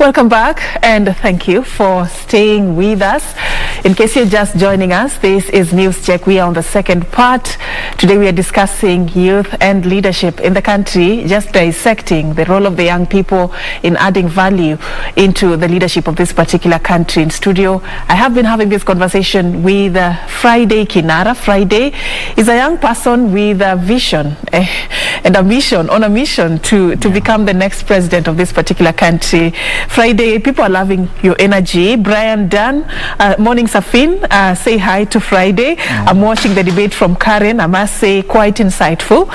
Welcome back, and thank you for staying with us. In case you're just joining us, this is NewsCheck. We are on the second part. Today we are discussing youth and leadership in the country, just dissecting the role of the young people in adding value into the leadership of this particular country. In studio, I have been having this conversation with Friday Kinara. Friday is a young person with a vision and a mission, on a mission to become the next president of this particular country. Friday, people are loving your energy. Brian Dunn, morning Serfine, say hi to Friday. I'm watching the debate from Karen. I must say, quite insightful.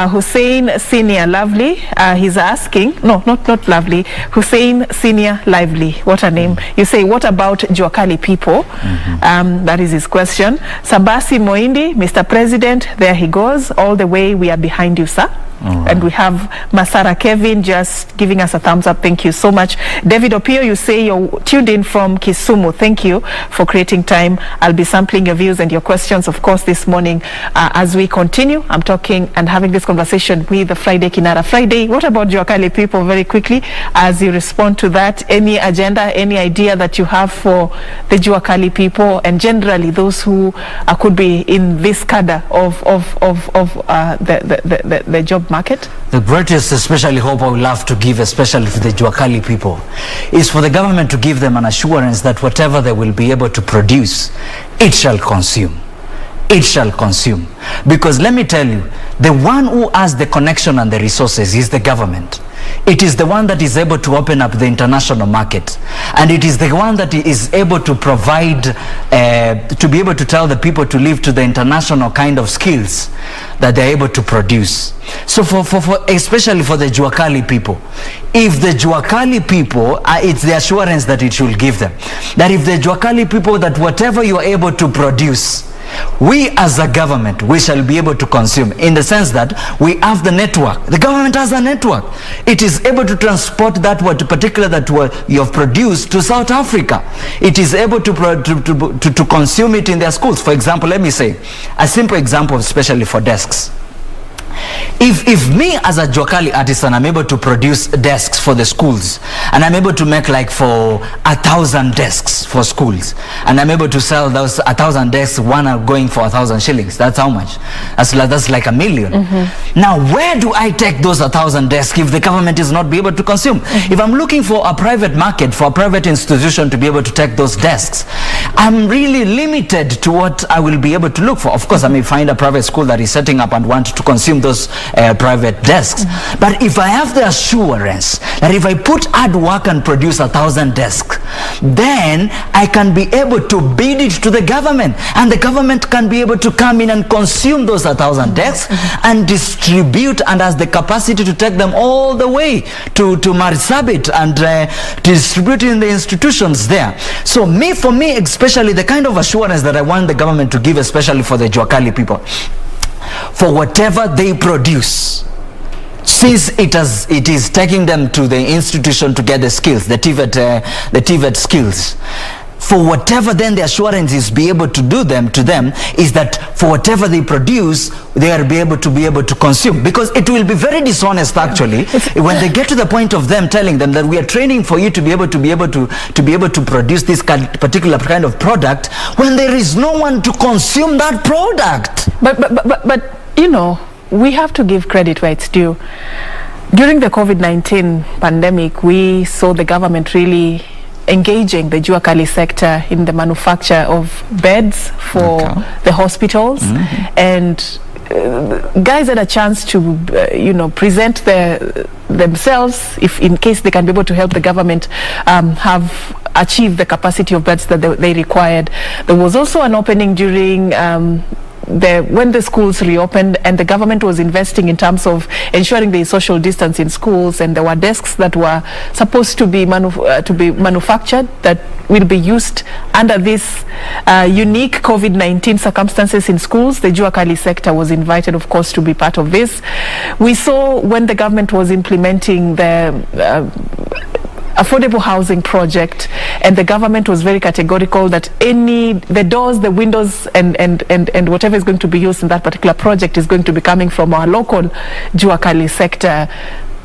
Hussein Senior Lovely, he's asking, no, not Lovely, Hussein Senior Lively, what a name. You say, what about Juakali people? That is his question. Sabasi Moindi, Mr. President, there he goes, all the way, we are behind you, sir. And we have Masara Kevin just giving us a thumbs up. Thank you so much. David Opio, you say you're tuned in from Kisumu. Thank you for creating time. I'll be sampling your views and your questions, of course, this morning as we continue. I'm talking and having this conversation with the Friday Kinara. Friday, what about Juakali people, very quickly, as you respond to that? Any agenda, any idea that you have for the Juakali people and generally those who could be in this cadre of the job market? The greatest especially hope I would love to give, especially to the Juakali people, is for the government to give them an assurance that whatever they will be able to produce, it shall consume. It shall consume. Because let me tell you, the one who has the connection and the resources is the government. It is the one that is able to open up the international market, and it is the one that is able to provide, to be able to tell the people to live to the international kind of skills that they're able to produce. So for especially for the Juakali people, if the Juakali people, it's the assurance that it will give them, that if the Juakali people, that whatever you are able to produce, we as a government, we shall be able to consume, in the sense that we have the network. The government has a network. It is able to transport that what you have produced to South Africa. It is able to consume it in their schools. For example, let me say a simple example, especially for desks. If me as a Juakali artisan, I'm able to produce desks for the schools, and I'm able to make like for 1,000 desks for schools, and I'm able to sell those 1,000 desks, one are going for 1,000 shillings. That's how much? That's like 1 million. Now, where do I take those 1,000 desks if the government is not be able to consume? If I'm looking for a private market, for a private institution to be able to take those desks, I'm really limited to what I will be able to look for. Of course, I may find a private school that is setting up and want to consume those private desks. But if I have the assurance that if I put hard work and produce 1,000 desks, then I can be able to bid it to the government, and the government can be able to come in and consume those 1,000 desks and distribute, and has the capacity to take them all the way to Marsabit and distribute in the institutions there. So for me, especially the kind of assurance that I want the government to give, especially for the Juakali people, for whatever they produce, since it is taking them to the institution to get the skills, the TVET skills, for whatever then the assurance is be able to do to them is that for whatever they produce, they are be able to consume. Because it will be very dishonest actually when they get to the point of them telling them that we are training for you to be able to produce this particular kind of product, when there is no one to consume that product. But you know, we have to give credit where it's due. During the COVID-19 pandemic, we saw the government really engaging the Juakali sector in the manufacture of beds for the hospitals, and guys had a chance to present themselves, if in case they can be able to help the government have achieved the capacity of beds that they required. There was also an opening during when the schools reopened, and the government was investing in terms of ensuring there is social distance in schools, and there were desks that were supposed to be manufactured that will be used under this unique COVID-19 circumstances in schools. The Juakali sector was invited, of course, to be part of this. We saw when the government was implementing the affordable housing project, and the government was very categorical that the doors, the windows, and whatever is going to be used in that particular project is going to be coming from our local Juakali sector.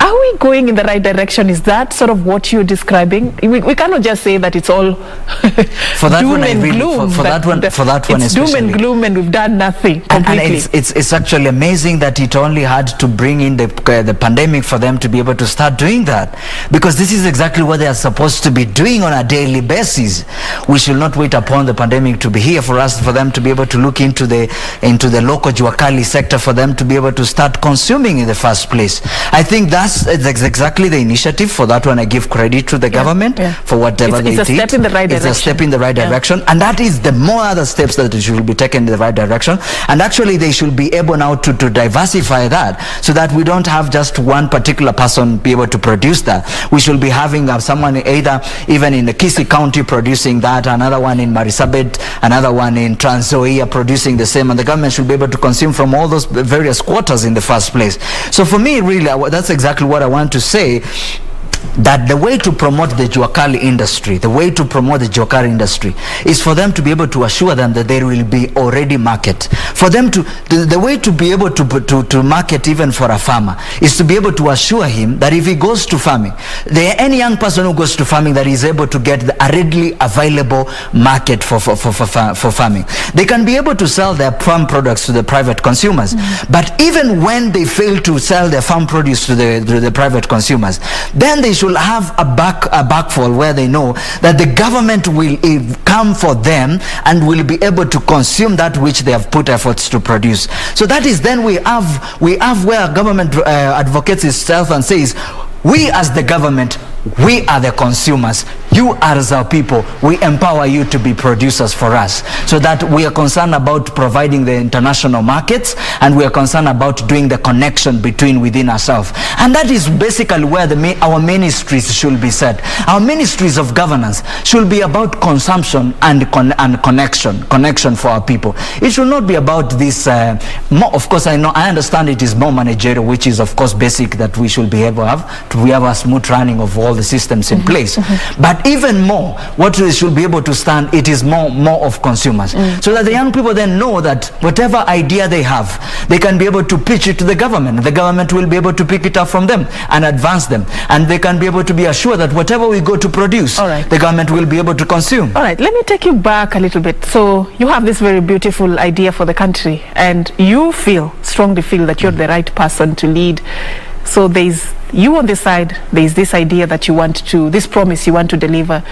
Are we going in the right direction? Is that sort of what you're describing? We cannot just say that it's all for that doom one, and gloom. For that one, it's doom and gloom, and we've done nothing completely. And it's actually amazing that it only had to bring in the pandemic for them to be able to start doing that, because this is exactly what they are supposed to be doing on a daily basis. We should not wait upon the pandemic to be here for them to be able to look into the local Juakali sector, for them to be able to start consuming in the first place. I think that's exactly the initiative. For that one, I give credit to the government for whatever they did. It's a step in the right direction. It's a step in the right direction, and that is the more other steps that should be taken in the right direction. And actually, they should be able now to diversify that, so that we don't have just one particular person be able to produce that. We should be having someone either even in the Kisii County producing that, another one in Marsabit, another one in Trans Nzoia producing the same, and the government should be able to consume from all those various quarters in the first place. So for me, really, that's exactly what I want to say, that the way to promote the Juakali industry, is for them to be able to assure them that there will be already market. For them to, the way to be able to market even for a farmer is to be able to assure him that if he goes to farming, any young person who goes to farming, that is able to get a readily available market for farming. They can be able to sell their farm products to the private consumers. But even when they fail to sell their farm produce to the private consumers, then they should have a backfall where they know that the government will come for them and will be able to consume that which they have put efforts to produce. So that is then we have where government advocates itself and says, we as the government, we are the consumers. You are as our people. We empower you to be producers for us, so that we are concerned about providing the international markets, and we are concerned about doing the connection within ourselves. And that is basically where our ministries should be set. Our ministries of governance should be about consumption and connection for our people. It should not be about this. More, of course, I understand it is more managerial, which is of course basic, that we should be able to have a smooth running of all the systems in place. But even more, what we should be able to stand, it is more of consumers. So that the young people then know that whatever idea they have, they can be able to pitch it to the government. The government will be able to pick it up from them and advance them. And they can be able to be assured that whatever we go to produce, the government will be able to consume. All right, let me take you back a little bit. So you have this very beautiful idea for the country, and you strongly feel that you're the right person to lead. So there's you on this side, there's this idea that you want to, this promise you want to deliver.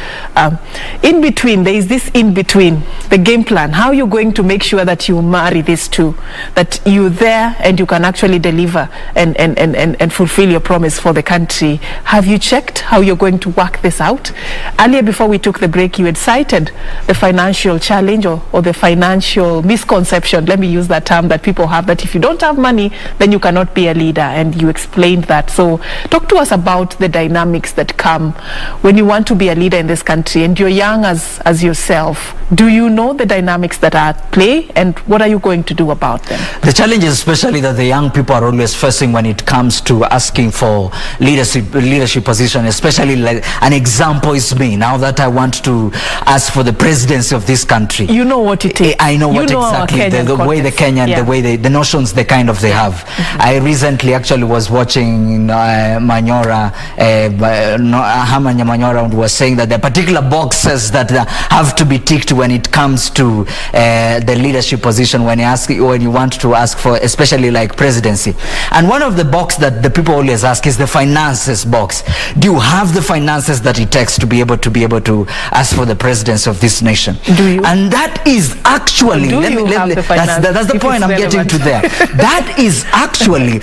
In between, there is this in between, the game plan, how you're going to make sure that you marry these two, that you're there and you can actually deliver and fulfill your promise for the country. Have you checked how you're going to work this out? Earlier, before we took the break, you had cited the financial challenge or the financial misconception, let me use that term, that people have, that if you don't have money, then you cannot be a leader, and you explained that. So talk to us about the dynamics that come when you want to be a leader in this country, and you're young as yourself. Do you know the dynamics that are at play, and what are you going to do about them? The challenge is especially that the young people are always facing when it comes to asking for leadership position, especially like an example is me. Now that I want to ask for the presidency of this country. You know what it is. I know what exactly, the way the Kenyan, the way the notions, the kind of they have. I recently actually was watching Manyora, Hamanya Manyora was saying that there are particular boxes that have to be ticked when it comes to the leadership position, when you want to ask for, especially like presidency. And one of the box that the people always ask is the finances box. Do you have the finances that it takes to be able to ask for the presidency of this nation? Do you? And that is actually, that's the point I'm getting to there. That is actually,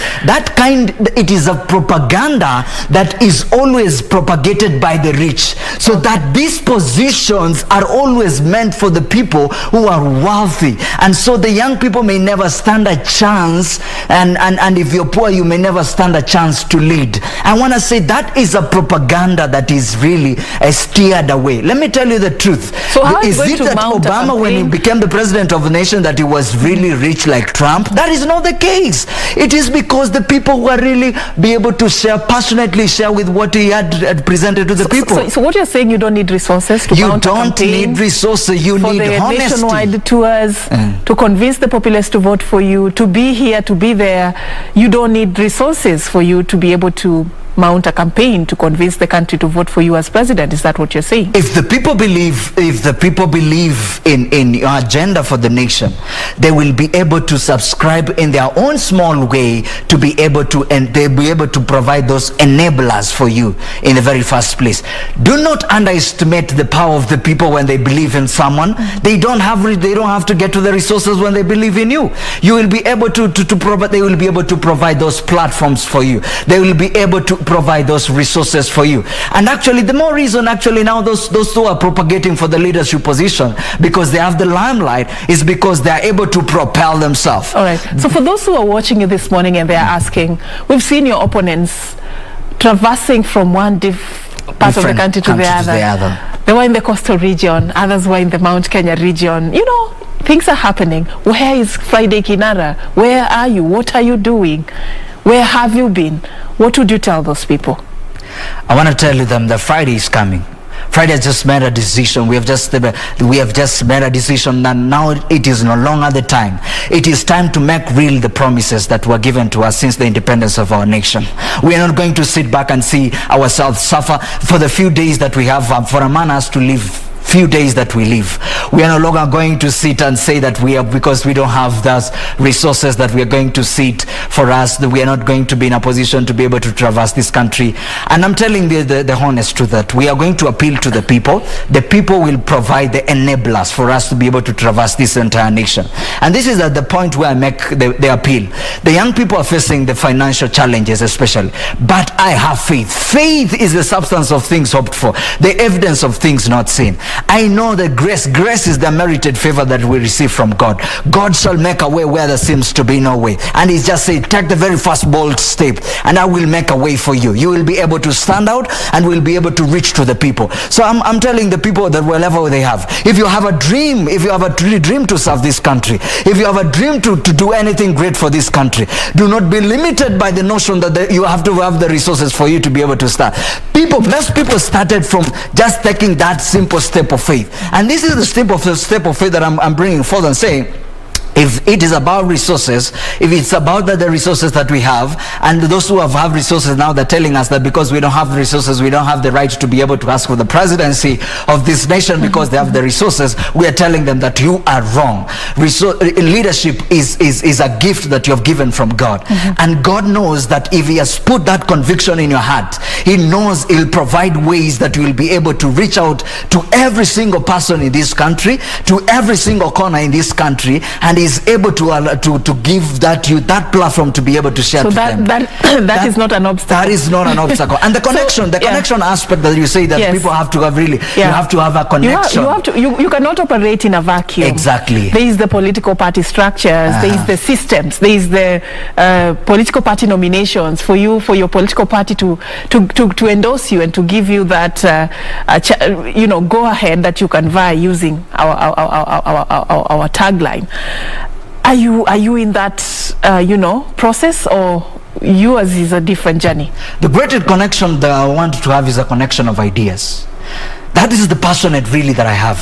it is a propaganda that is always propagated by the rich, so that these positions are always meant for the people who are wealthy, and so the young people may never stand a chance, and if you're poor, you may never stand a chance to lead. I want to say that is a propaganda that is really steered away. Let me tell you the truth. So how is it that Obama, when he became the president of the nation, that he was really rich like Trump? That is not the case. It is because the people who are really be able to share, passionately share with what he had presented to the people. So what you're saying, you don't need resources to mount a campaign? You don't need resources, you need honesty. For the nationwide tours, to convince the populace to vote for you, to be here, to be there. You don't need resources for you to be able to mount a campaign to convince the country to vote for you as president. Is that what you're saying? If the people believe in your agenda for the nation, they will be able to subscribe in their own small way to be able to, and they'll be able to provide those enablers for you in the very first place. Do not underestimate the power of the people when they believe in someone. They don't have to get to the resources when they believe in you. You will be able to provide. They will be able to provide those platforms for you. They will be able to provide those resources for you. And actually, the more reason actually now those who are propagating for the leadership position, because they have the limelight, is because they are able to propel themselves. All right. So for those who are watching you this morning and they are asking, we've seen your opponents traversing from one part of the country to the other. They were in the coastal region, others were in the Mount Kenya region. You know, things are happening. Where is Friday Kinara? Where are you? What are you doing? Where have you been? What would you tell those people? I want to tell them that Friday is coming. Friday has just made a decision. We have just made a decision that now it is no longer the time. It is time to make real the promises that were given to us since the independence of our nation. We are not going to sit back and see ourselves suffer for the few days that we have, for a man has to live few days that we live. We are no longer going to sit and say that we are, because we don't have those resources, that we are going to sit for us, that we are not going to be in a position to be able to traverse this country. And I'm telling the honest truth that we are going to appeal to the people. The people will provide the enablers for us to be able to traverse this entire nation. And this is at the point where I make the appeal. The young people are facing the financial challenges especially, but I have faith. Faith is the substance of things hoped for, the evidence of things not seen. I know that grace is the merited favor that we receive from God. God shall make a way where there seems to be no way. And He just said, take the very first bold step and I will make a way for you. You will be able to stand out and will be able to reach to the people. So I'm telling the people that wherever they have, if you have a dream, if you have a dream to serve this country, if you have a dream to do anything great for this country, do not be limited by the notion that you have to have the resources for you to be able to start. Most people started from just taking that simple step of faith. And this is the step of faith that I'm bringing forth and saying, if it is about resources, if it's about the resources that we have, and those who have resources now, they're telling us that because we don't have resources, we don't have the right to be able to ask for the presidency of this nation because they have the resources, we are telling them that you are wrong. Leadership is a gift that you have given from God. And God knows that if He has put that conviction in your heart, He knows He'll provide ways that you will be able to reach out to every single person in this country, to every single corner in this country, and is able to give that platform to be able to share to them. That is not an obstacle. That is not an obstacle. And the connection, connection aspect that you say that people have to have really, you have to have a connection. You cannot operate in a vacuum. Exactly. There is the political party structures, there is the systems, there is the political party nominations for your political party to endorse you and to give you that go ahead that you can vie using our tagline. Are you in that process, or yours is a different journey? The greatest connection that I want to have is a connection of ideas. That is the passionate really that I have.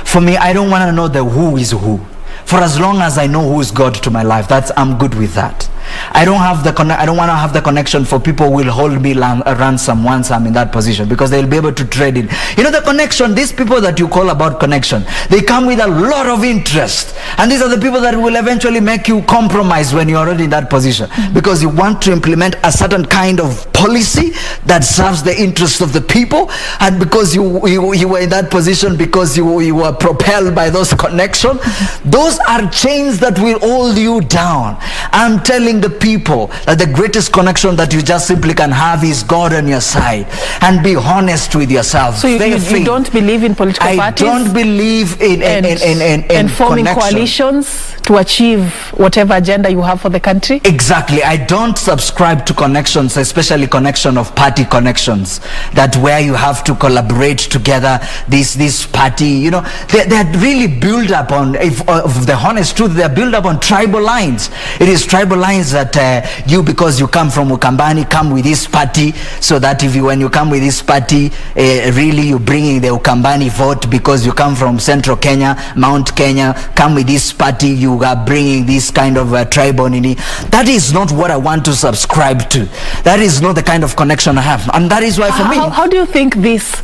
For me, I don't want to know the who is who. For as long as I know who is God to my life, I'm good with that. I don't want to have the connection for people who will hold me ransom once I'm in that position, because they'll be able to trade in. The connection, these people that you call about connection, they come with a lot of interest. And these are the people that will eventually make you compromise when you're already in that position, because you want to implement a certain kind of policy that serves the interests of the people, and because you were in that position because you were propelled by those connections. Those are chains that will hold you down. I'm telling the people that the greatest connection that you just simply can have is God on your side, and be honest with yourself. So you don't believe in political parties? I don't believe in forming coalitions to achieve whatever agenda you have for the country? Exactly. I don't subscribe to connections, especially connection of party connections, that where you have to collaborate together, this party, you know, they're really built up on, if of the honest truth, they're built up on tribal lines. It is tribal lines that you, because you come from Ukambani, come with this party, so that when you come with this party, really you're bringing the Ukambani vote, because you come from Central Kenya, Mount Kenya, come with this party, you are bringing this kind of tribal unity. That is not what I want to subscribe to. That is not the kind of connection I have, and that is why for me. How do you think this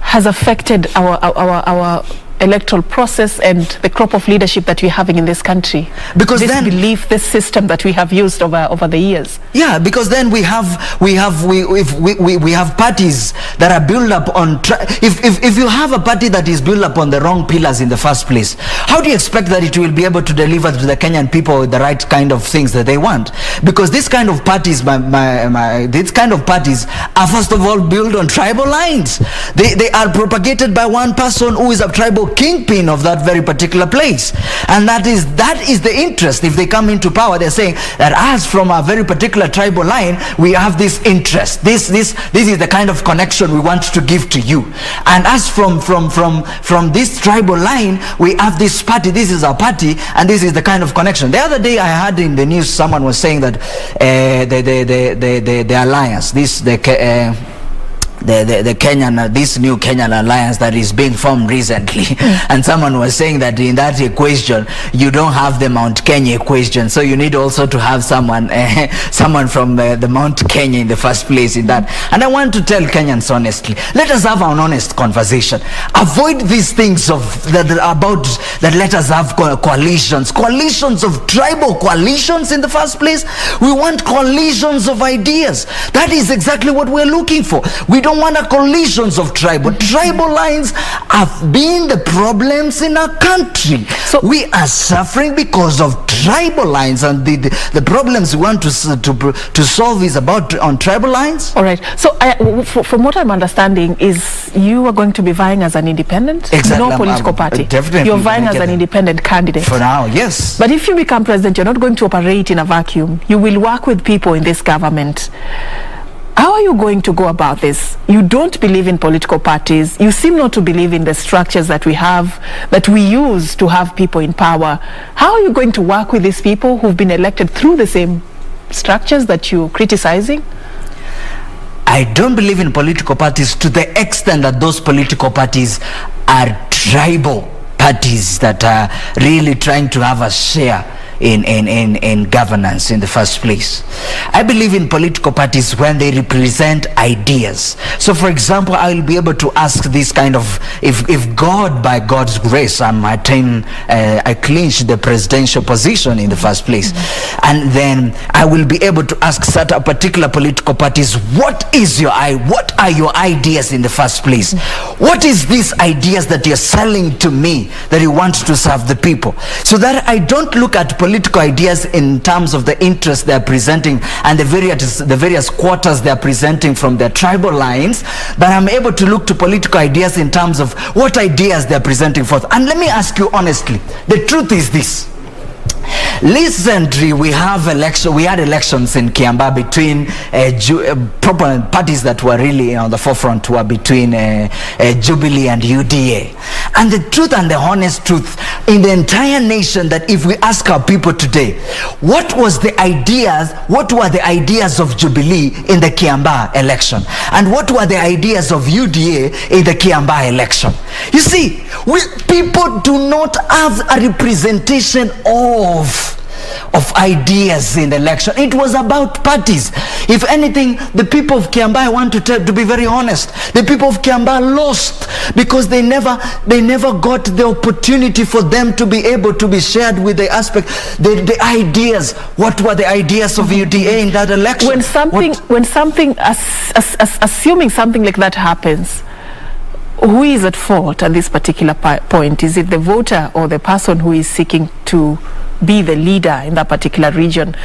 has affected our electoral process and the crop of leadership that we're having in this country? Because this then belief, this system that we have used over the years. Yeah, because then we have parties that are built up on if you have a party that is built up on the wrong pillars in the first place, how do you expect that it will be able to deliver to the Kenyan people the right kind of things that they want? Because this kind of parties, these kind of parties are first of all built on tribal lines. They are propagated by one person who is a tribal kingpin of that very particular place, and that is the interest. If they come into power, they're saying that as from a very particular tribal line, we have this interest. This is the kind of connection we want to give to you. And as from this tribal line, we have this party. This is our party, and this is the kind of connection. The other day, I heard in the news someone was saying that the alliance, the Kenyan, this new Kenyan alliance that is being formed recently, and someone was saying that in that equation you don't have the Mount Kenya equation, so you need also to have someone from the Mount Kenya in the first place in that. And I want to tell Kenyans honestly, let us have an honest conversation. Avoid these things that let us have coalitions of tribal coalitions in the first place. We want coalitions of ideas. That is exactly what we're looking for. We don't want a collisions of tribal lines have been the problems in our country. So we are suffering because of tribal lines, and the problems we want to solve is about on tribal lines. All right. So from what I'm understanding is you are going to be vying as an independent. Exactly. No political party. Definitely. You're vying as an independent candidate. For now, yes. But if you become president, you're not going to operate in a vacuum. You will work with people in this government. How are you going to go about this? You don't believe in political parties. You seem not to believe in the structures that we have, that we use to have people in power. How are you going to work with these people who've been elected through the same structures that you're criticizing? I don't believe in political parties to the extent that those political parties are tribal parties that are really trying to have a share in governance in the first place. I believe in political parties when they represent ideas. So for example, I will be able to ask this kind of, if God, by God's grace, I clinch the presidential position in the first place, and then I will be able to ask certain particular political parties, what are your ideas in the first place? What is these ideas that you're selling to me that you want to serve the people? So that I don't look at political ideas in terms of the interest they're presenting and the various quarters they're presenting from their tribal lines, but I'm able to look to political ideas in terms of what ideas they're presenting forth. And let me ask you honestly, the truth is this. Recently, we had elections in Kiambaa between proponent parties that were really on the forefront were between Jubilee and UDA. And the truth and the honest truth in the entire nation, that if we ask our people today, what were the ideas of Jubilee in the Kiambaa election, and what were the ideas of UDA in the Kiambaa election? You see, people do not have a representation of ideas in the election. It was about parties. If anything, the people of Kiambaa, I want to be very honest, the people of Kiambaa lost because they never got the opportunity for them to be able to be shared with the aspect, the ideas. What were the ideas of UDA in that election? Assuming something like that happens, who is at fault at this particular point? Is it the voter or the person who is seeking to be the leader in that particular region?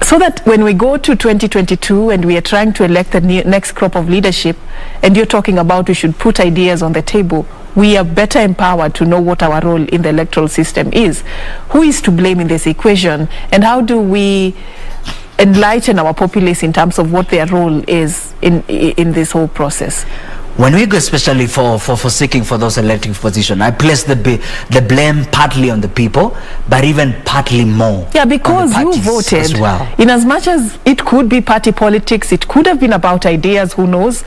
So that when we go to 2022 and we are trying to elect the next crop of leadership, and you're talking about we should put ideas on the table, we are better empowered to know what our role in the electoral system is. Who is to blame in this equation, and how do we enlighten our populace in terms of what their role is in this whole process? When we go especially for seeking for those elective positions, I place the blame partly on the people, but even partly more. Yeah, because you voted as well. In as much as it could be party politics, it could have been about ideas, who knows?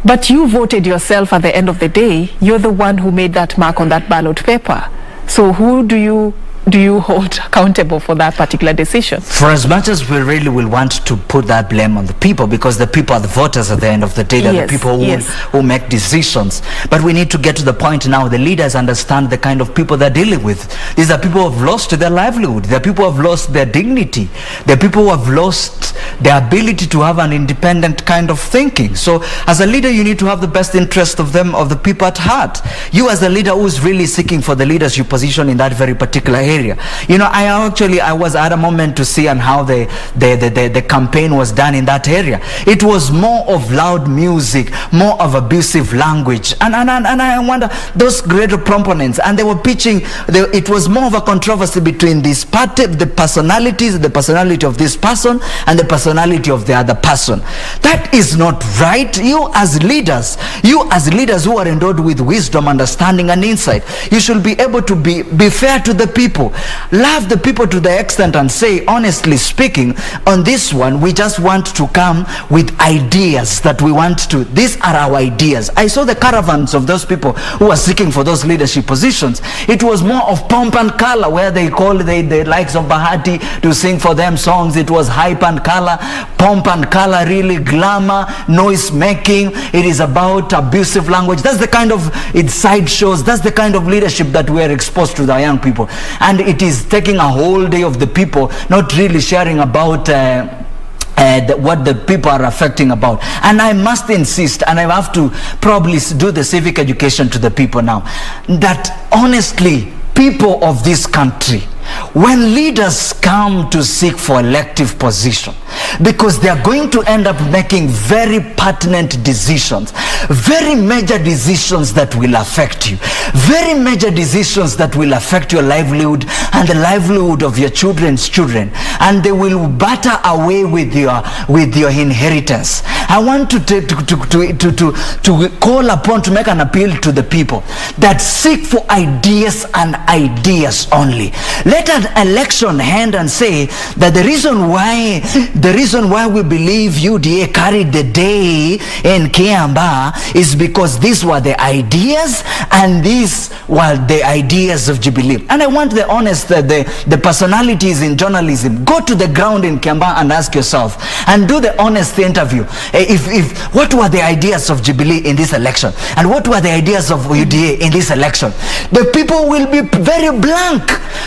But you voted yourself at the end of the day. You're the one who made that mark on that ballot paper. So who do you hold accountable for that particular decision? For as much as we really will want to put that blame on the people, because the people are the voters at the end of the day, they're Yes, the people who make decisions. But we need to get to the point now, the leaders understand the kind of people they're dealing with. These are people who have lost their livelihood. They're people who have lost their dignity. They're people who have lost their ability to have an independent kind of thinking. So as a leader, you need to have the best interest of them, of the people at heart. You as a leader who's really seeking for the leadership position in that very particular area. You know, I was at a moment to see on how the campaign was done in that area. It was more of loud music, more of abusive language, and I wonder, those greater proponents, and they were pitching, it was more of a controversy between this party, the personality of this person and the personality of the other person. That is not right. You as leaders who are endowed with wisdom, understanding and insight, you should be able to be fair to the people. Love the people to the extent and say, honestly speaking, on this one, we just want to come with ideas that we want to. These are our ideas. I saw the caravans of those people who are seeking for those leadership positions. It was more of pomp and color, where they call the likes of Bahati to sing for them songs. It was hype and color, pomp and color, really glamour, noise making. It is about abusive language. That's the kind of sideshows. That's the kind of leadership that we are exposed to, the young people. And it is taking a whole day of the people not really sharing about what the people are affecting about. And I must insist, and I have to probably do the civic education to the people now, that honestly, people of this country, when leaders come to seek for elective position, because they are going to end up making very pertinent decisions, very major decisions that will affect you, very major decisions that will affect your livelihood and the livelihood of your children's children, and they will batter away with your inheritance. I want to call upon, to make an appeal to the people that seek for ideas and ideas only. Let an election end and say that the reason why we believe UDA carried the day in Kiamba is because these were the ideas and these were the ideas of Jubilee. And I want the honest, the personalities in journalism, go to the ground in Kiamba and ask yourself and do the honest interview. If what were the ideas of Jubilee in this election and what were the ideas of UDA in this election, the people will be very blank,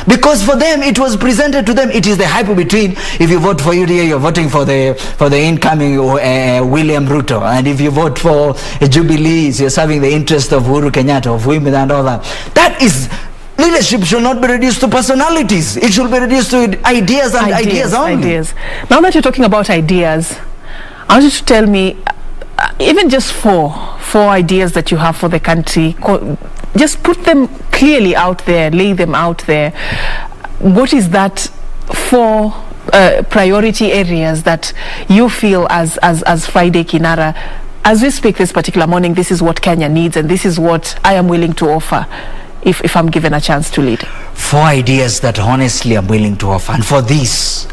because for them it was presented to them, it is the hype between, if you vote for UDA, you're voting for the incoming William Ruto, and if you vote for Jubilee, you're serving the interest of Uhuru Kenyatta, of women and all that. That is, leadership should not be reduced to personalities. It should be reduced to ideas and ideas only. Ideas. Now that you're talking about ideas, I want you to tell me, even just four ideas that you have for the country, just put them clearly out there, lay them out there. What is that four priority areas that you feel as Friday Kinara, as we speak this particular morning, this is what Kenya needs and this is what I am willing to offer if I'm given a chance to lead? 4 ideas that honestly I'm willing to offer. And for this,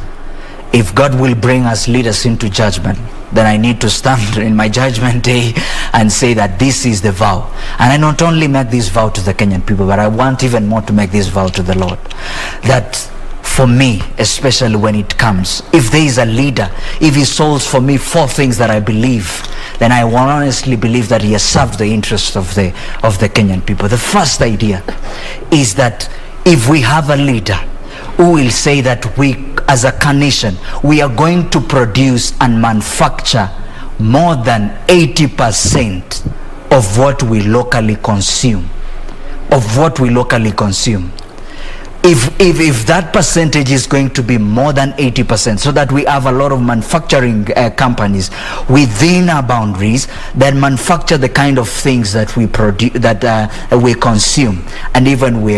if God will bring us leaders into judgment, then I need to stand in my judgment day and say that this is the vow. And I not only make this vow to the Kenyan people, but I want even more to make this vow to the Lord. That for me, especially when it comes, if there is a leader, if he solves for me 4 things that I believe, then I will honestly believe that he has served the interests of the Kenyan people. The first idea is that if we have a leader who will say that we, as a nation, we are going to produce and manufacture more than 80% of what we locally consume, if that percentage is going to be more than 80%, so that we have a lot of manufacturing companies within our boundaries that manufacture the kind of things that we produce, that we consume, and even we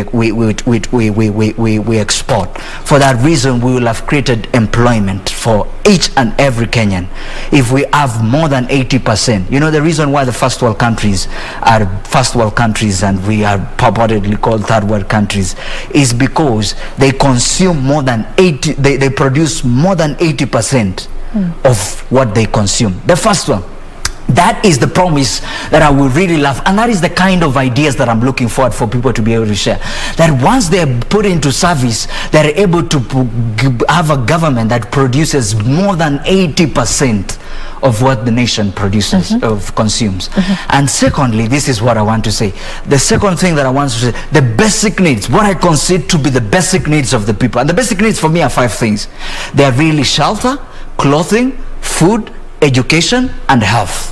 export. For that reason, we will have created employment for each and every Kenyan if we have more than 80%. You know, the reason why the first world countries are first world countries and we are purportedly called third world countries is because they consume more than 80, they produce more than 80% of what they consume. The first one. That is the promise that I would really love, and that is the kind of ideas that I'm looking forward for people to be able to share. That once they're put into service, they're able to have a government that produces more than 80% of what the nation produces, consumes. And secondly, this is what I want to say. The second thing that I want to say, the basic needs, what I consider to be the basic needs of the people. And the basic needs for me are 5 things. They are really shelter, clothing, food, education, and health.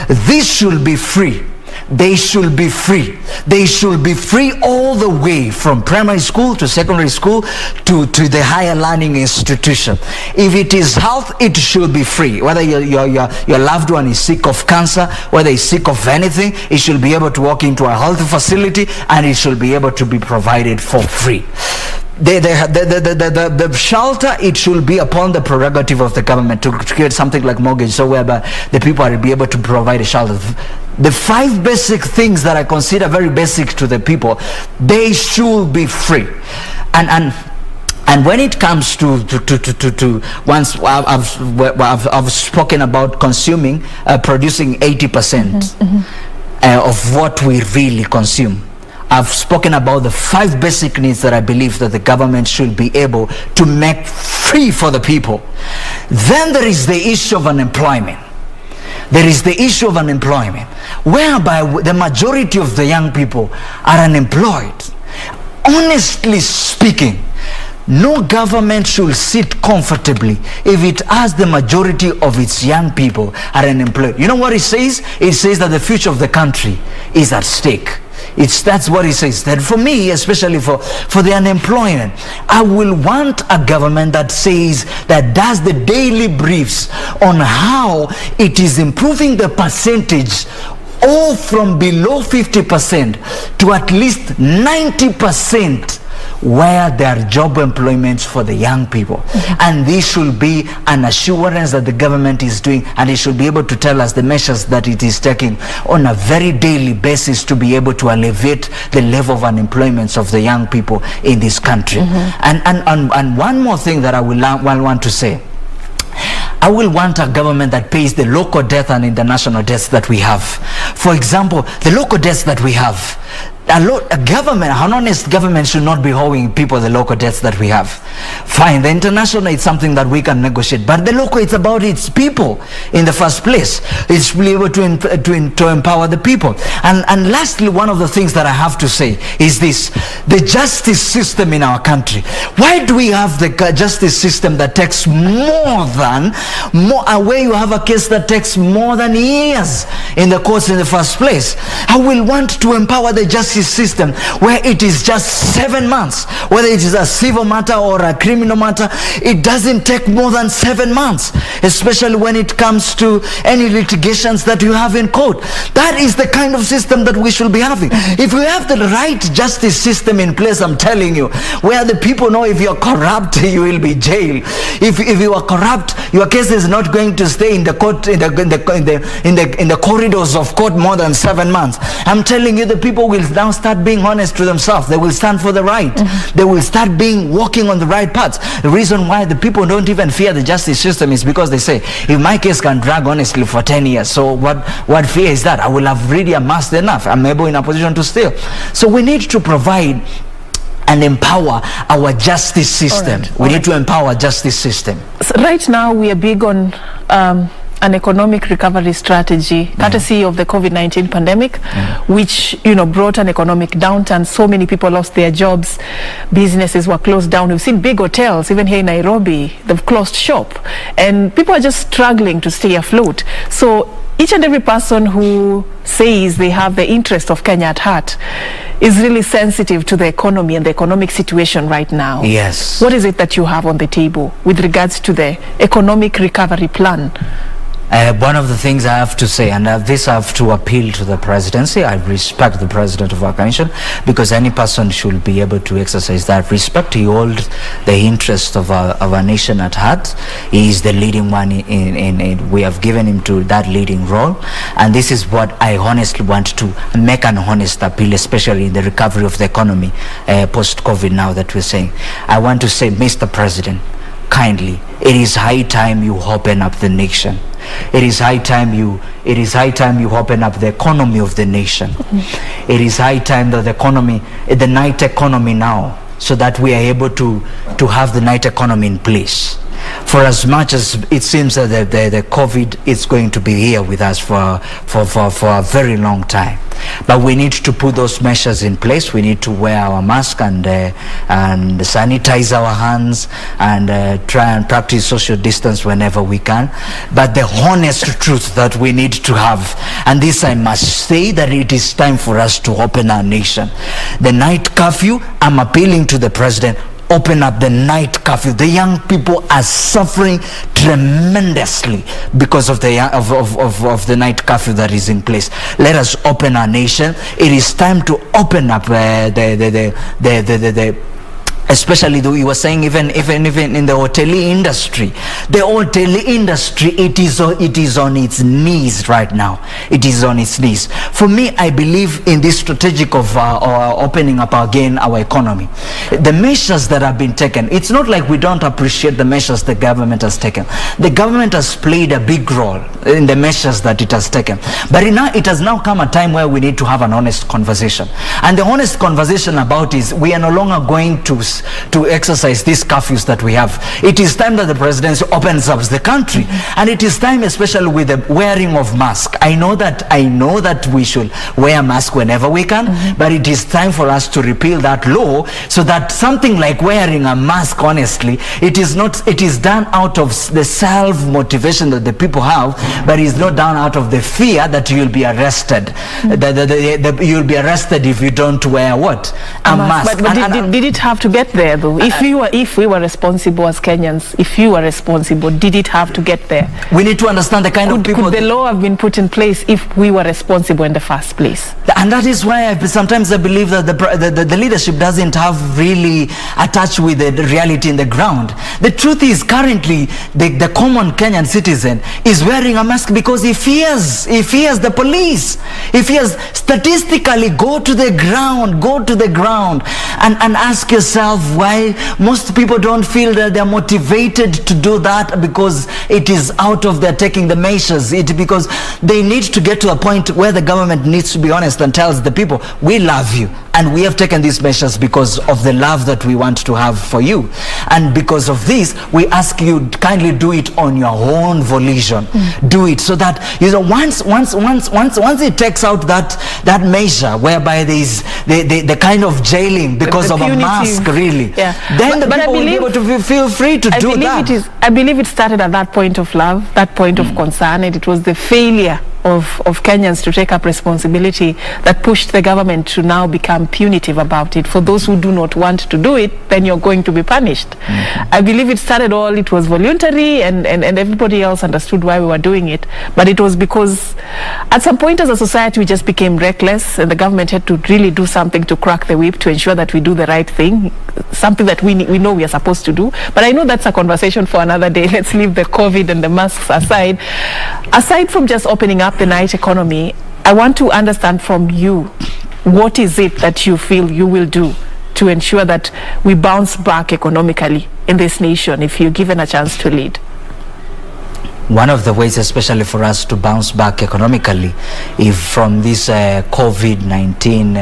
This should be free. They should be free. They should be free all the way from primary school to secondary school to the higher learning institution. If it is health, it should be free. Whether your loved one is sick of cancer, whether he's sick of anything, it should be able to walk into a health facility and it should be able to be provided for free. The shelter, it should be upon the prerogative of the government to create something like mortgage, so whereby the people will be able to provide a shelter. The 5 basic things that I consider very basic to the people, they should be free. And when it comes to once I've spoken about consuming, producing 80% of what we really consume. I've spoken about the 5 basic needs that I believe that the government should be able to make free for the people. Then there is the issue of unemployment. There is the issue of unemployment, whereby the majority of the young people are unemployed. Honestly speaking, no government should sit comfortably if it has the majority of its young people are unemployed. You know what it says? It says that the future of the country is at stake. That's what it says. That for me, especially for the unemployment, I will want a government that says, that does the daily briefs on how it is improving the percentage all from below 50% to at least 90%, where there are job employments for the young people. And this should be an assurance that the government is doing, and it should be able to tell us the measures that it is taking on a very daily basis to be able to alleviate the level of unemployment of the young people in this country. And one more thing that I will want to say. I will want a government that pays the local debt and international debts that we have. For example, the local debts that we have, an honest government should not be owing people the local debts that we have. Fine, the international is something that we can negotiate, but the local, it's about its people in the first place. It's to be able to empower the people. And lastly, one of the things that I have to say is this: the justice system in our country. Why do we have the justice system that takes where you have a case that takes more than years in the courts in the first place? I will want to empower the justice system where it is just 7 months, whether it is a civil matter or a criminal matter. It doesn't take more than 7 months, especially when it comes to any litigations that you have in court. That is the kind of system that we should be having. If we have the right justice system in place, I'm telling you, where the people know if you're corrupt, you will be jailed. If you are corrupt, your case is not going to stay in the court, in the corridors of court more than 7 months. I'm telling you, the people will now start being honest to themselves. They will stand for the right. They will start walking on the right paths. The reason why the people don't even fear the justice system is because they say, if my case can drag honestly for 10 years, so what fear is that? I will have really amassed enough. I'm able in a position to steal. So we need to provide and empower our justice system. We need to empower justice system. So right now we are big on an economic recovery strategy, courtesy of the COVID-19 pandemic, which brought an economic downturn. So many people lost their jobs, businesses were closed down. We've seen big hotels, even here in Nairobi, they've closed shop, and people are just struggling to stay afloat. So each and every person who says they have the interest of Kenya at heart is really sensitive to the economy and the economic situation right now. Yes. What is it that you have on the table with regards to the economic recovery plan? One of the things I have to say, and this I have to appeal to the presidency. I respect the president of our nation, because any person should be able to exercise that respect. He holds the interest of our nation at heart. He is the leading one in we have given him to that leading role, and this is what I honestly want to make an honest appeal, especially in the recovery of the economy post-COVID now that we're saying. I want to say, Mr. President, kindly, it is high time you open up the nation. It is high time you open up the economy of the nation. It is high time that the night economy now, so that we are able to have the night economy in place. For as much as it seems that the COVID is going to be here with us for a very long time, but we need to put those measures in place. We need to wear our mask and sanitize our hands and try and practice social distance whenever we can. But the honest truth that we need to have, and this I must say, that it is time for us to open our nation. The night curfew, I'm appealing to the president, open up the night curfew. The young people are suffering tremendously because of the night curfew that is in place. Let us open our nation. It is time to open up especially though you were saying even in the hotelier industry. The hotelier industry, it is on its knees right now. It is on its knees. For me, I believe in this strategic of opening up again our economy. The measures that have been taken, it's not like we don't appreciate the measures the government has taken. The government has played a big role in the measures that it has taken. But it has now come a time where we need to have an honest conversation. And the honest conversation about is, we are no longer going to exercise these curfews that we have. It is time that the presidency opens up the country, and it is time, especially with the wearing of mask. I know that we should wear mask whenever we can, but it is time for us to repeal that law, so that something like wearing a mask, honestly, it is done out of the self motivation that the people have, but it's not done out of the fear that you'll be arrested. You'll be arrested if you don't wear what? A mask. But did it have to get there though? If we were responsible as Kenyans, if you were responsible, did it have to get there? We need to understand the kind of people. Could the law have been put in place if we were responsible in the first place? And that is why sometimes I believe that the leadership doesn't have really attached with the reality in the ground. The truth is, currently the common Kenyan citizen is wearing a mask because he fears the police. He fears. Statistically, go to the ground and ask yourself why most people don't feel that they're motivated to do that, because it is out of their taking the measures. Because they need to get to a point where the government needs to be honest and tells the people, we love you and we have taken these measures because of the love that we want to have for you, and because of this we ask you kindly do it on your own volition. Do it so that once it takes out that measure whereby there is the kind of jailing because of a mask, really, then the people will be able to feel free to do that. I believe it started at that point of love, that point of concern, and it was the failure of Kenyans to take up responsibility that pushed the government to now become punitive about it. For those who do not want to do it, then you're going to be punished. I believe it started all, it was voluntary, and everybody else understood why we were doing it. But it was because at some point as a society we just became reckless, and the government had to really do something to crack the whip to ensure that we do the right thing, something that we know we are supposed to do. But I know that's a conversation for another day. Let's leave the COVID and the masks aside. Aside from just opening up the night economy, I want to understand from you, what is it that you feel you will do to ensure that we bounce back economically in this nation if you're given a chance to lead? One of the ways, especially for us to bounce back economically, if from this COVID-19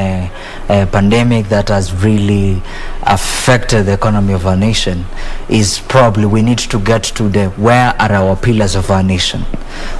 pandemic that has really affected the economy of our nation, is probably we need to get to where are our pillars of our nation,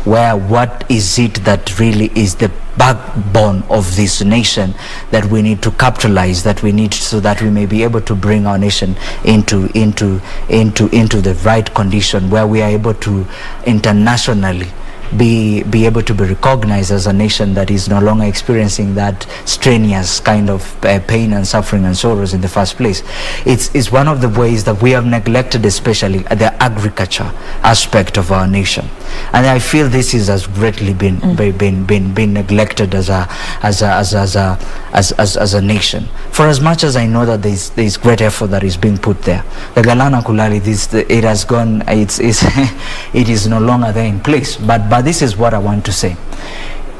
what is it that really is the backbone of this nation that we need to capitalize, that we need, so that we may be able to bring our nation into the right condition, where we are able to internationally be able to be recognized as a nation that is no longer experiencing that strenuous kind of pain and suffering and sorrows in the first place. It's one of the ways that we have neglected, especially the agriculture aspect of our nation, and I feel this has greatly been neglected as a nation. For as much as I know that there's great effort that is being put there, the Galana Kulali, it has gone. It is no longer there in place. But this is what I want to say.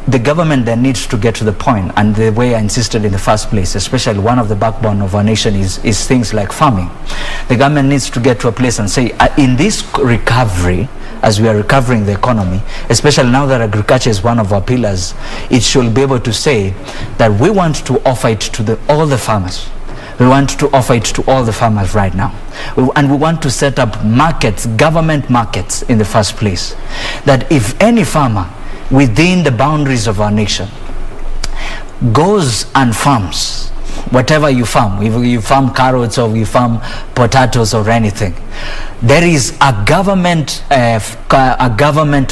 The government then needs to get to the point, and the way I insisted in the first place, especially one of the backbone of our nation is things like farming. The government needs to get to a place and say, in this recovery, as we are recovering the economy, especially now that agriculture is one of our pillars, it should be able to say that we want to offer it to all the farmers. We want to offer it to all the farmers right now. And we want to set up markets, government markets in the first place. That if any farmer within the boundaries of our nation goes and farms, whatever you farm, if you farm carrots or you farm potatoes or anything, there is a government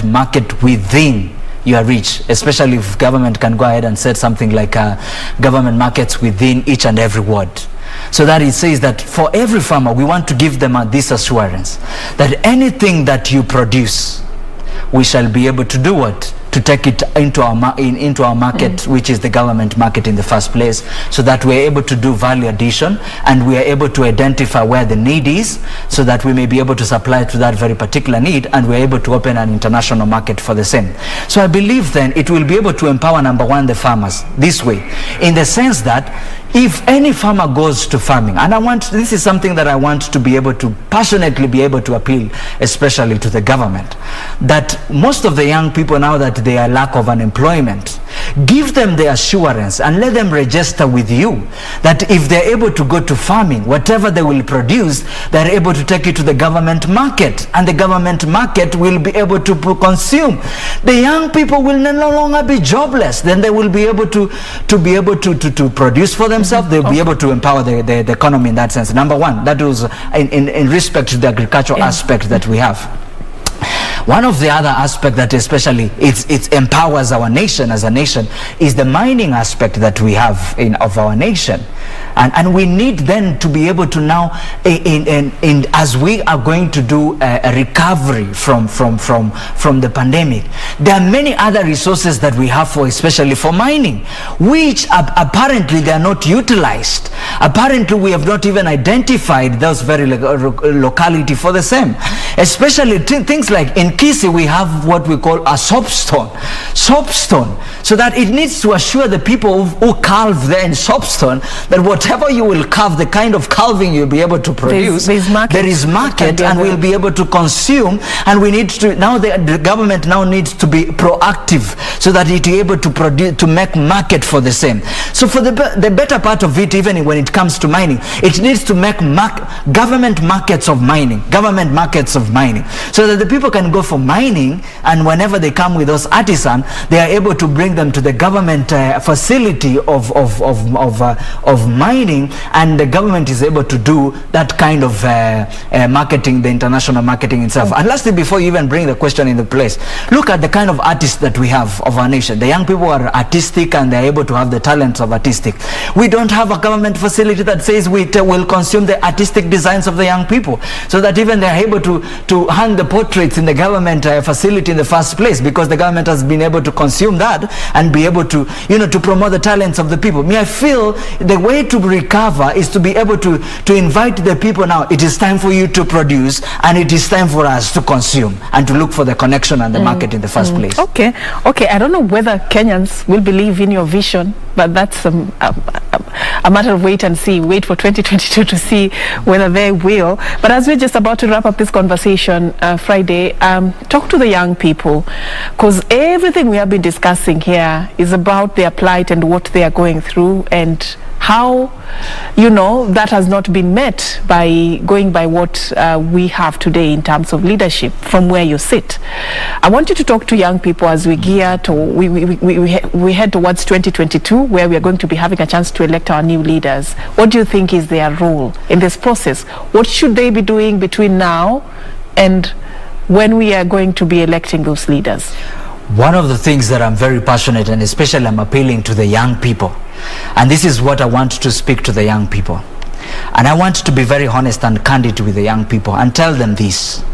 market within your reach, especially if government can go ahead and set something like government markets within each and every ward. So that it says that for every farmer, we want to give them this assurance that anything that you produce, we shall be able to do what? To take it into our market, which is the government market in the first place, so that we are able to do value addition and we are able to identify where the need is, so that we may be able to supply to that very particular need, and we are able to open an international market for the same. So I believe then it will be able to empower, number one, the farmers this way, in the sense that if any farmer goes to farming, and this is something that I want to be able to passionately be able to appeal, especially to the government, that most of the young people now that they are lack of unemployment, give them the assurance and let them register with you that if they're able to go to farming, whatever they will produce, they're able to take it to the government market, and the government market will be able to consume. The young people will no longer be jobless. Then they will be able to produce for themselves. They'll be able to empower the economy in that sense. Number one, that was in respect to the agricultural aspect that we have. One of the other aspects that especially it empowers our nation as a nation is the mining aspect that we have of our nation. And we need then to be able to now, as we are going to do a recovery from the pandemic, there are many other resources that we have especially for mining, which apparently they are not utilized. Apparently we have not even identified those very locality for the same. Especially things like in Kisi we have what we call a soapstone, so that it needs to assure the people who carve there in soapstone that whatever you will carve, the kind of carving you'll be able to produce, there is market and we'll be able to consume. And we need to now, the government now needs to be proactive so that it is able to produce, to make market for the same. So for the better part of it, even when it comes to mining, it needs to make government markets of mining, so that the people can go for mining, and whenever they come with those artisans, they are able to bring them to the government facility of mining, and the government is able to do that kind of marketing, the international marketing itself. And lastly, before you even bring the question in the place, look at the kind of artists that we have of our nation. The young people are artistic and they're able to have the talents of artistic. We don't have a government facility that says we will consume the artistic designs of the young people, so that even they're able to hang the portraits in the government facility in the first place, because the government has been able to consume that and be able to, to promote the talents of the people. I feel the way to recover is to be able to invite the people now. It is time for you to produce, and it is time for us to consume and to look for the connection and the market in the first place. Okay. I don't know whether Kenyans will believe in your vision, but that's a matter of wait and see. Wait for 2022 to see whether they will. But as we're just about to wrap up this conversation, Friday, talk to the young people, because everything we have been discussing here is about their plight and what they are going through, and how that has not been met by going by what we have today in terms of leadership from where you sit. I want you to talk to young people as we gear to we head towards 2022, where we are going to be having a chance to elect our new leaders. What do you think is their role in this process? What should they be doing between now and when we are going to be electing those leaders? one of the things that I'm very passionate, and especially I'm appealing to the young people, and this is what I want to speak to the young people, and I want to be very honest and candid with the young people and tell them this: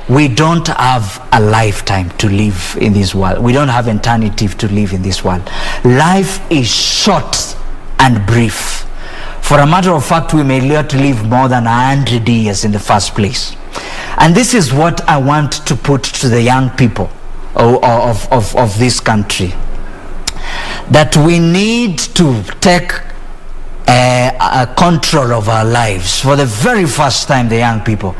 we don't have a lifetime to live in this world. We don't have eternity to live in this world. Life is short and brief. For a matter of fact, we may not live more than 100 years in the first place. And this is what I want to put to the young people of this country, that we need to take a control of our lives for the very first time. The young people,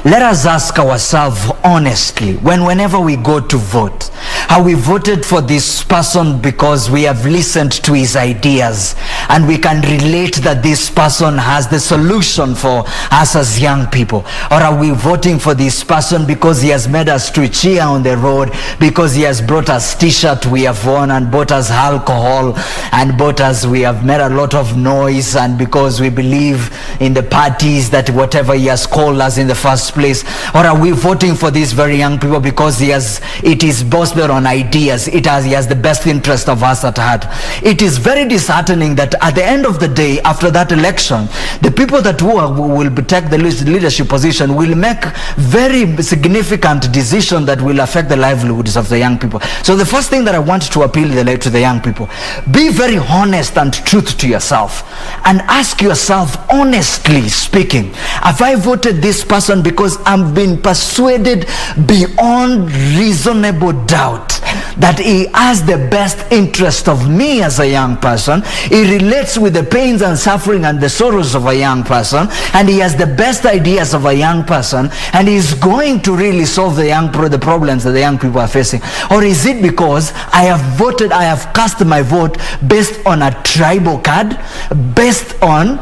let us ask ourselves honestly, whenever we go to vote, have we voted for this person because we have listened to his ideas and we can relate that this person has the solution for us as young people? Or are we voting for this person because he has made us to cheer on the road, because he has brought us t-shirt we have worn and bought us alcohol and bought us, we have made a lot of noise, and because we believe in the parties that whatever he has called us in the first place? Or are we voting for these very young people because it is based on ideas, he has the best interest of us at heart? It is very disheartening that at the end of the day, after that election, the people that will take the leadership position will make very significant decisions that will affect the livelihoods of the young people. So the first thing that I want to appeal to the young people: be very honest and truth to yourself, and ask yourself, honestly speaking, have I voted this person because I'm being persuaded beyond reasonable doubt that he has the best interest of me as a young person, he relates with the pains and suffering and the sorrows of a young person, and he has the best ideas of a young person, and he's going to really solve the problems that the young people are facing? Or is it because I have cast my vote based on a tribal card, based on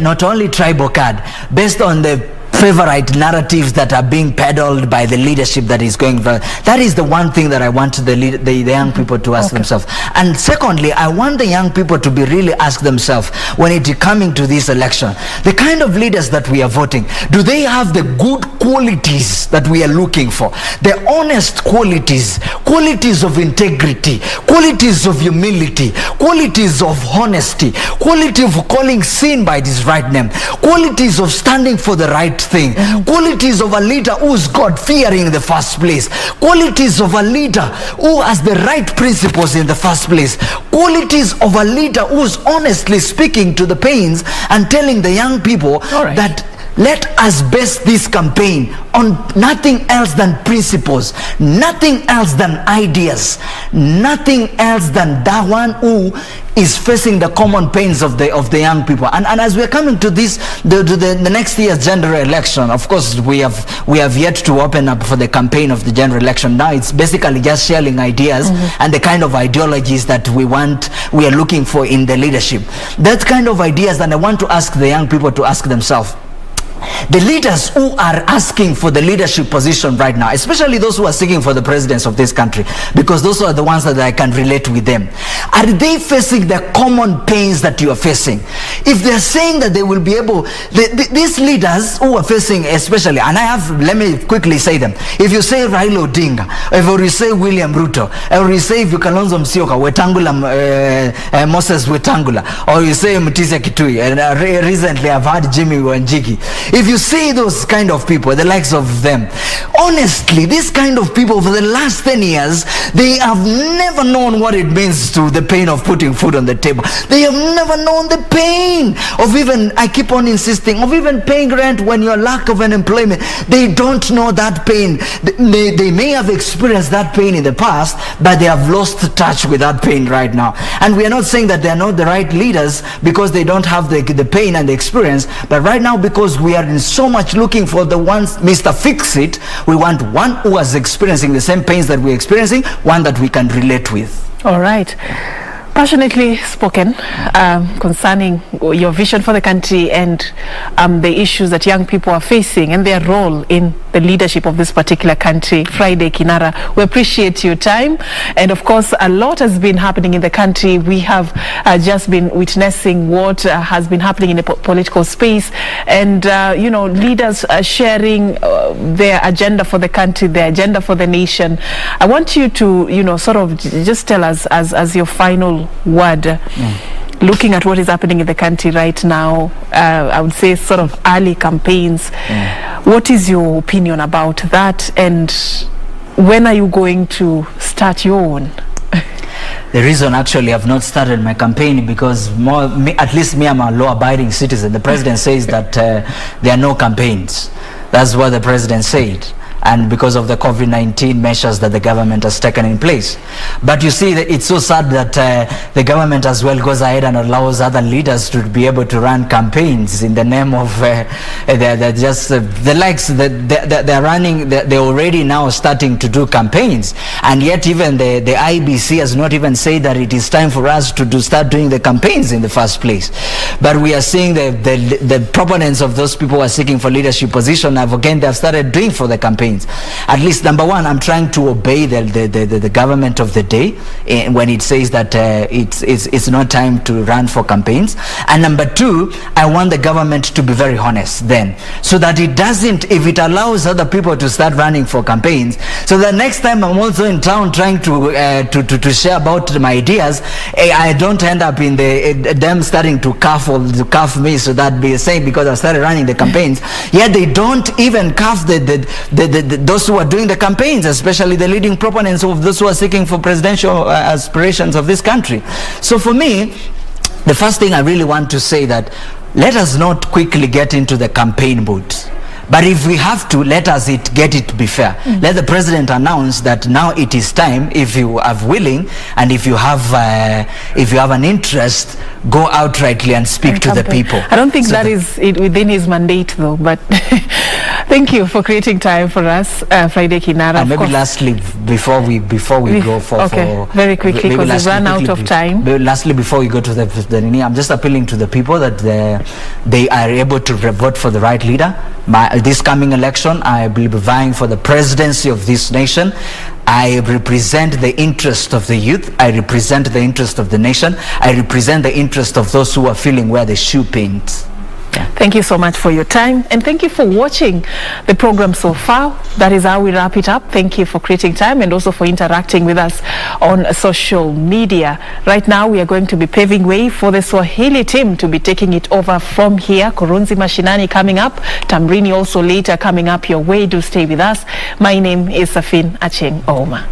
not only tribal card, based on the favorite narratives that are being peddled by the leadership that is going for? That is the one thing that I want the young people to ask themselves. And secondly, I want the young people to be really ask themselves, when it is coming to this election, the kind of leaders that we are voting, do they have the good qualities that we are looking for? The honest qualities of integrity, qualities of humility, qualities of honesty, quality of calling sin by its right name, qualities of standing for the right thing, qualities of a leader who's God-fearing in the first place, qualities of a leader who has the right principles in the first place, qualities of a leader who's honestly speaking to the pains and telling the young people that let us base this campaign on nothing else than principles, nothing else than ideas, nothing else than that one who is facing the common pains of the young people. And as we are coming to this, the next year's general election, of course we have yet to open up for the campaign of the general election. Now it's basically just sharing ideas and the kind of ideologies that we are looking for in the leadership. That kind of ideas, and I want to ask the young people to ask themselves, the leaders who are asking for the leadership position right now, especially those who are seeking for the presidency of this country, because those are the ones that I can relate with them, are they facing the common pains that you are facing? If they're saying that they will be able, these leaders who are facing, especially, and let me quickly say them. If you say Raila Odinga, if you say William Ruto, or you say Kalonzo Musyoka, Wetangula, Moses Wetangula, or you say Mutisia Kitui, and recently I've had Jimmy Wanjigi. If you see those kind of people, the likes of them, honestly, these kind of people for the last 10 years, they have never known what it means to the pain of putting food on the table. They have never known the pain of even, I keep on insisting, of even paying rent when you're lack of an employment. They don't know that pain. They may have experienced that pain in the past, but they have lost touch with that pain right now. And we are not saying that they are not the right leaders because they don't have the pain and the experience, but right now, because we are in so much looking for the ones, Mr. Fix-It, we want one who is experiencing the same pains that we're experiencing, one that we can relate with. All right. Passionately spoken concerning your vision for the country and the issues that young people are facing and their role in the leadership of this particular country. Friday Kinara, we appreciate your time, and of course a lot has been happening in the country. We have just been witnessing what has been happening in the political space, and you know, leaders sharing their agenda for the country, their agenda for the nation. I want you to, you know, sort of just tell us as your final word, looking at what is happening in the country right now, I would say sort of early campaigns. What is your opinion about that, and when are you going to start your own? The reason actually I've not started my campaign because at least me, I'm a law-abiding citizen. The president says that there are no campaigns. That's what the president said. And because of the COVID-19 measures that the government has taken in place. But you see, it's so sad that the government as well goes ahead and allows other leaders to be able to run campaigns in the name of they're just the likes that they're running. They're already now starting to do campaigns, and yet even the IBC has not even said that it is time for us to start doing the campaigns in the first place. But we are seeing the proponents of those people who are seeking for leadership position they've started doing for the campaign. At least number one, I'm trying to obey the government of the day when it says that it's not time to run for campaigns. And number two, I want the government to be very honest then, so that it doesn't, if it allows other people to start running for campaigns, so that next time I'm also in town trying to share about my ideas, I don't end up in them starting to cuff me, so that be saying because I started running the campaigns, yet they don't even cuff those who are doing the campaigns, especially the leading proponents of those who are seeking for presidential aspirations of this country. So for me, the first thing I really want to say that let us not quickly get into the campaign mood. But if we have to, let us get it be fair. Let the president announce that now it is time, if you are willing and if you have an interest, go outrightly and speak to the people. I don't think so that is within his mandate though, but thank you for creating time for us, Friday Kinara. Maybe lastly, before we go for very quickly, because we've run out of time. Lastly, before we go to the I'm just appealing to the people that they are able to vote for the right leader. This coming election, I will be vying for the presidency of this nation. I represent the interest of the youth. I represent the interest of the nation. I represent the interest of those who are feeling where the shoe paints. Thank you so much for your time, and thank you for watching the program so far. That is how we wrap it up. Thank you for creating time and also for interacting with us on social media. Right now we are going to be paving way for the Swahili team to be taking it over from here. Kurunzi Mashinani coming up, Tamrini also later coming up your way. Do stay with us. My name is Serfine Achieng Ouma.